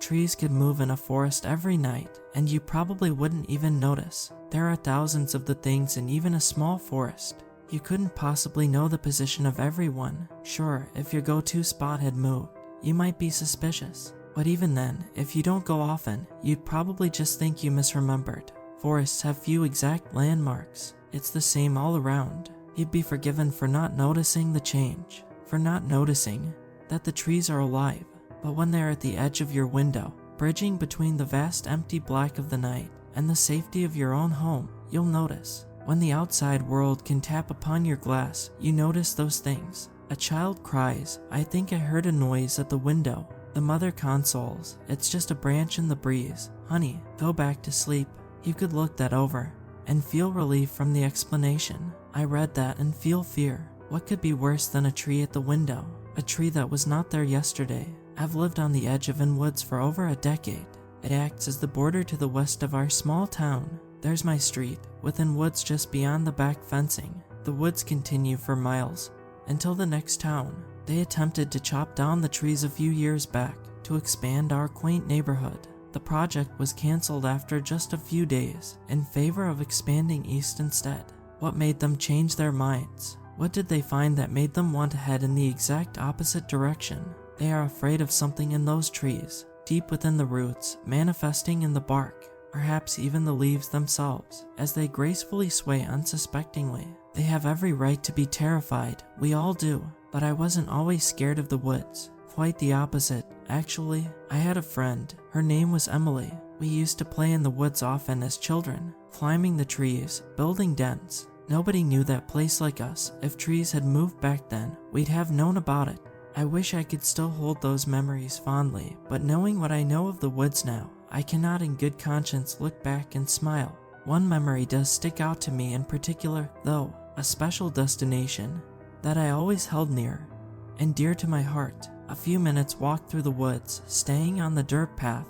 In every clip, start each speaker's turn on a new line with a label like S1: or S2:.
S1: trees could move in a forest every night, and you probably wouldn't even notice. There are thousands of the things in even a small forest. You couldn't possibly know the position of everyone. Sure, if your go-to spot had moved, you might be suspicious. But even then, if you don't go often, you'd probably just think you misremembered. Forests have few exact landmarks. It's the same all around. You'd be forgiven for not noticing the change, for not noticing that the trees are alive. But when they're at the edge of your window, bridging between the vast empty black of the night and the safety of your own home, you'll notice. When the outside world can tap upon your glass, you notice those things. A child cries, "I think I heard a noise at the window." The mother consoles, "It's just a branch in the breeze. Honey, go back to sleep." You could look that over and feel relief from the explanation. I read that and feel fear. What could be worse than a tree at the window? A tree that was not there yesterday. I've lived on the edge of woods for over a decade. It acts as the border to the west of our small town. There's my street, within woods just beyond the back fencing. The woods continue for miles, until the next town. They attempted to chop down the trees a few years back to expand our quaint neighborhood. The project was cancelled after just a few days, in favor of expanding east instead. What made them change their minds? What did they find that made them want to head in the exact opposite direction? They are afraid of something in those trees, deep within the roots, manifesting in the bark, perhaps even the leaves themselves, as they gracefully sway unsuspectingly. They have every right to be terrified, we all do, but I wasn't always scared of the woods. Quite the opposite, actually. I had a friend, her name was Emily. We used to play in the woods often as children, climbing the trees, building dens. Nobody knew that place like us. If trees had moved back then, we'd have known about it. I wish I could still hold those memories fondly, but knowing what I know of the woods now, I cannot in good conscience look back and smile. One memory does stick out to me in particular, though, a special destination that I always held near and dear to my heart. A few minutes walk through the woods, staying on the dirt path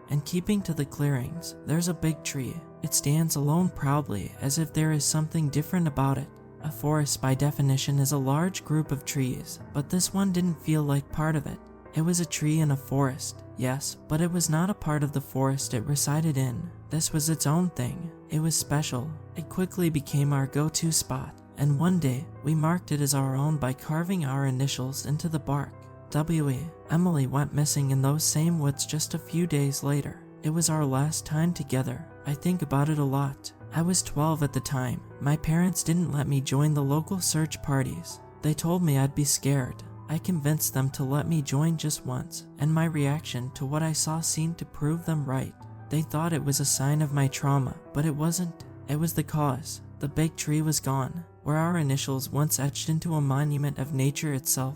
S1: and keeping to the clearings. There's a big tree. It stands alone proudly, as if there is something different about it. A forest by definition is a large group of trees, but this one didn't feel like part of it. It was a tree in a forest, yes, but it was not a part of the forest it resided in. This was its own thing. It was special. It quickly became our go-to spot, and one day, we marked it as our own by carving our initials into the bark. W.E. Emily went missing in those same woods just a few days later. It was our last time together. I think about it a lot. I was 12 at the time. My parents didn't let me join the local search parties. They told me I'd be scared. I convinced them to let me join just once, and my reaction to what I saw seemed to prove them right. They thought it was a sign of my trauma, but it wasn't. It was the cause. The big tree was gone. Where our initials, once etched into a monument of nature itself,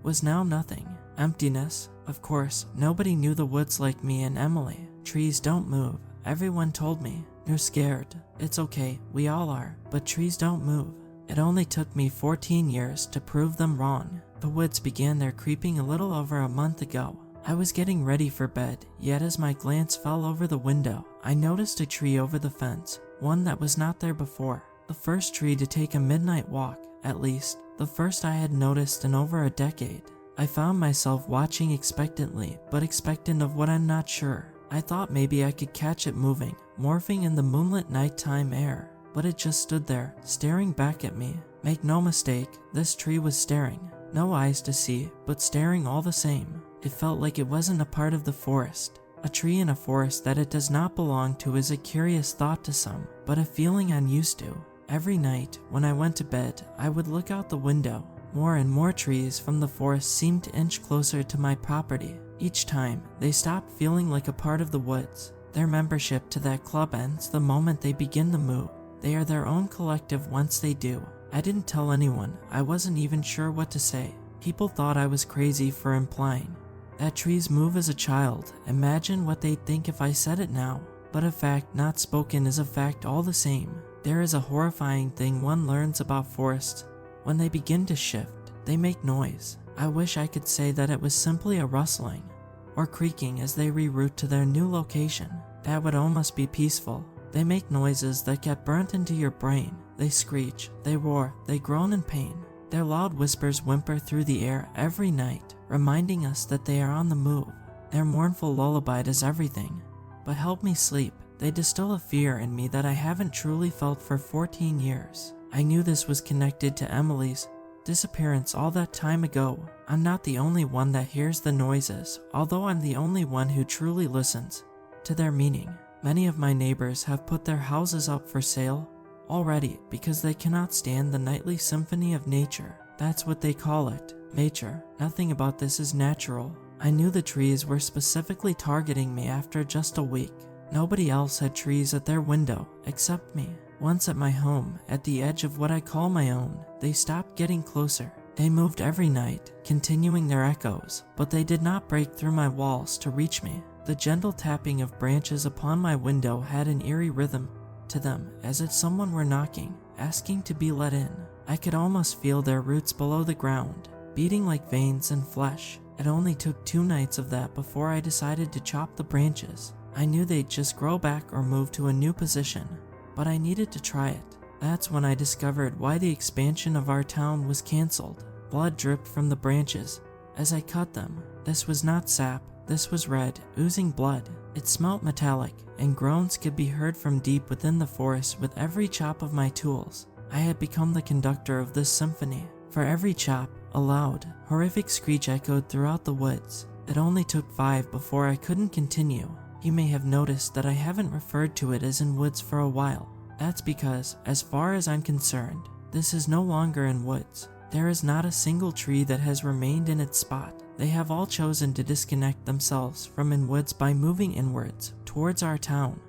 S1: was now nothing. Emptiness. Of course, nobody knew the woods like me and Emily. Trees don't move. Everyone told me, "You're scared. It's okay, we all are, but trees don't move." It only took me 14 years to prove them wrong. The woods began their creeping a little over a month ago. I was getting ready for bed, yet as my glance fell over the window, I noticed a tree over the fence, one that was not there before. The first tree to take a midnight walk, at least, the first I had noticed in over a decade. I found myself watching expectantly, but expectant of what I'm not sure. I thought maybe I could catch it moving, morphing in the moonlit nighttime air, but it just stood there, staring back at me. Make no mistake, this tree was staring. No eyes to see, but staring all the same. It felt like it wasn't a part of the forest. A tree in a forest that it does not belong to is a curious thought to some, but a feeling I'm used to. Every night, when I went to bed, I would look out the window. More and more trees from the forest seemed to inch closer to my property. Each time, they stopped feeling like a part of the woods. Their membership to that club ends the moment they begin to move. They are their own collective once they do. I didn't tell anyone. I wasn't even sure what to say. People thought I was crazy for implying that trees move as a child. Imagine what they'd think if I said it now. But a fact not spoken is a fact all the same. There is a horrifying thing one learns about forests. When they begin to shift, they make noise. I wish I could say that it was simply a rustling or creaking as they reroute to their new location. That would almost be peaceful. They make noises that get burnt into your brain. They screech, they roar, they groan in pain. Their loud whispers whimper through the air every night, reminding us that they are on the move. Their mournful lullaby does everything but help me sleep. They distill a fear in me that I haven't truly felt for 14 years. I knew this was connected to Emily's disappearance all that time ago. I'm not the only one that hears the noises, although I'm the only one who truly listens to their meaning. Many of my neighbors have put their houses up for sale already because they cannot stand the nightly symphony of nature. That's what they call it, nature. Nothing about this is natural. I knew the trees were specifically targeting me after just a week. Nobody else had trees at their window except me. Once at my home, at the edge of what I call my own, they stopped getting closer. They moved every night, continuing their echoes, but they did not break through my walls to reach me. The gentle tapping of branches upon my window had an eerie rhythm to them, as if someone were knocking, asking to be let in. I could almost feel their roots below the ground, beating like veins and flesh. It only took 2 nights of that before I decided to chop the branches. I knew they'd just grow back or move to a new position, but I needed to try it. That's when I discovered why the expansion of our town was cancelled. Blood dripped from the branches as I cut them. This was not sap, this was red, oozing blood. It smelt metallic, and groans could be heard from deep within the forest with every chop of my tools. I had become the conductor of this symphony. For every chop, a loud, horrific screech echoed throughout the woods. It only took 5 before I couldn't continue. You may have noticed that I haven't referred to it as in woods for a while. That's because, as far as I'm concerned, this is no longer in woods. There is not a single tree that has remained in its spot. They have all chosen to disconnect themselves from in woods by moving inwards, towards our town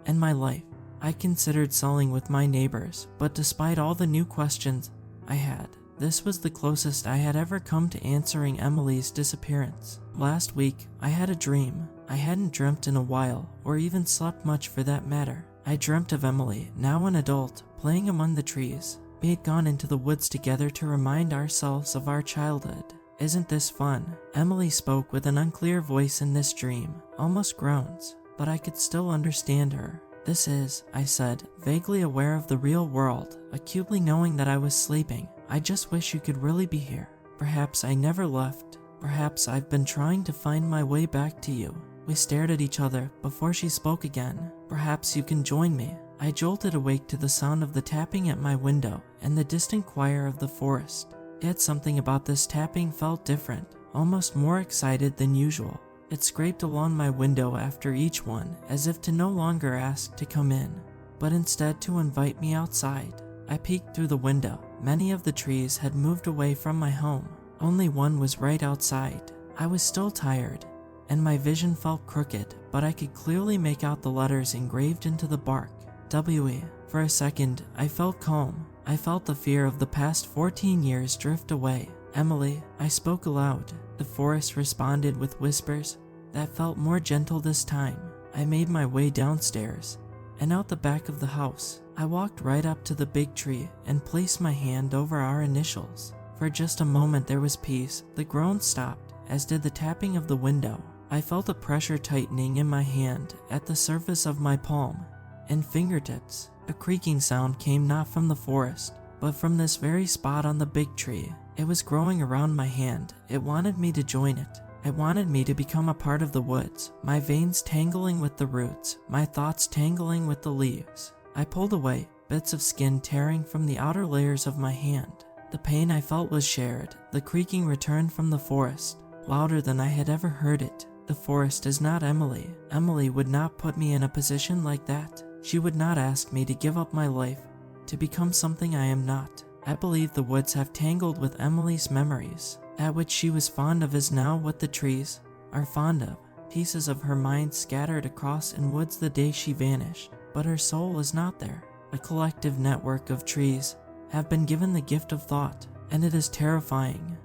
S1: and my life. I considered selling with my neighbors, but despite all the new questions I had, this was the closest I had ever come to answering Emily's disappearance. Last week, I had a dream. I hadn't dreamt in a while, or even slept much for that matter. I dreamt of Emily, now an adult, playing among the trees. We had gone into the woods together to remind ourselves of our childhood. Isn't this fun? Emily spoke with an unclear voice in this dream, almost groans, but I could still understand her. This is, I said, vaguely aware of the real world, acutely knowing that I was sleeping. I just wish you could really be here. Perhaps I never left. Perhaps I've been trying to find my way back to you. We stared at each other before she spoke again. Perhaps you can join me. I jolted awake to the sound of the tapping at my window and the distant choir of the forest. Yet something about this tapping felt different, almost more excited than usual. It scraped along my window after each one, as if to no longer ask to come in, but instead to invite me outside. I peeked through the window. Many of the trees had moved away from my home. Only one was right outside. I was still tired, and my vision felt crooked, but I could clearly make out the letters engraved into the bark. W.E. For a second, I felt calm. I felt the fear of the past 14 years drift away. Emily, I spoke aloud. The forest responded with whispers that felt more gentle this time. I made my way downstairs and out the back of the house. I walked right up to the big tree and placed my hand over our initials. For just a moment there was peace. The groans stopped, as did the tapping of the window. I felt a pressure tightening in my hand at the surface of my palm and fingertips. A creaking sound came not from the forest, but from this very spot on the big tree. It was growing around my hand. It wanted me to join it. It wanted me to become a part of the woods, my veins tangling with the roots, my thoughts tangling with the leaves. I pulled away, bits of skin tearing from the outer layers of my hand. The pain I felt was shared. The creaking returned from the forest, louder than I had ever heard it. The forest is not Emily. Emily would not put me in a position like that. She would not ask me to give up my life to become something I am not. I believe the woods have tangled with Emily's memories. That which she was fond of is now what the trees are fond of. Pieces of her mind scattered across in woods the day she vanished, but her soul is not there. A collective network of trees have been given the gift of thought, and it is terrifying.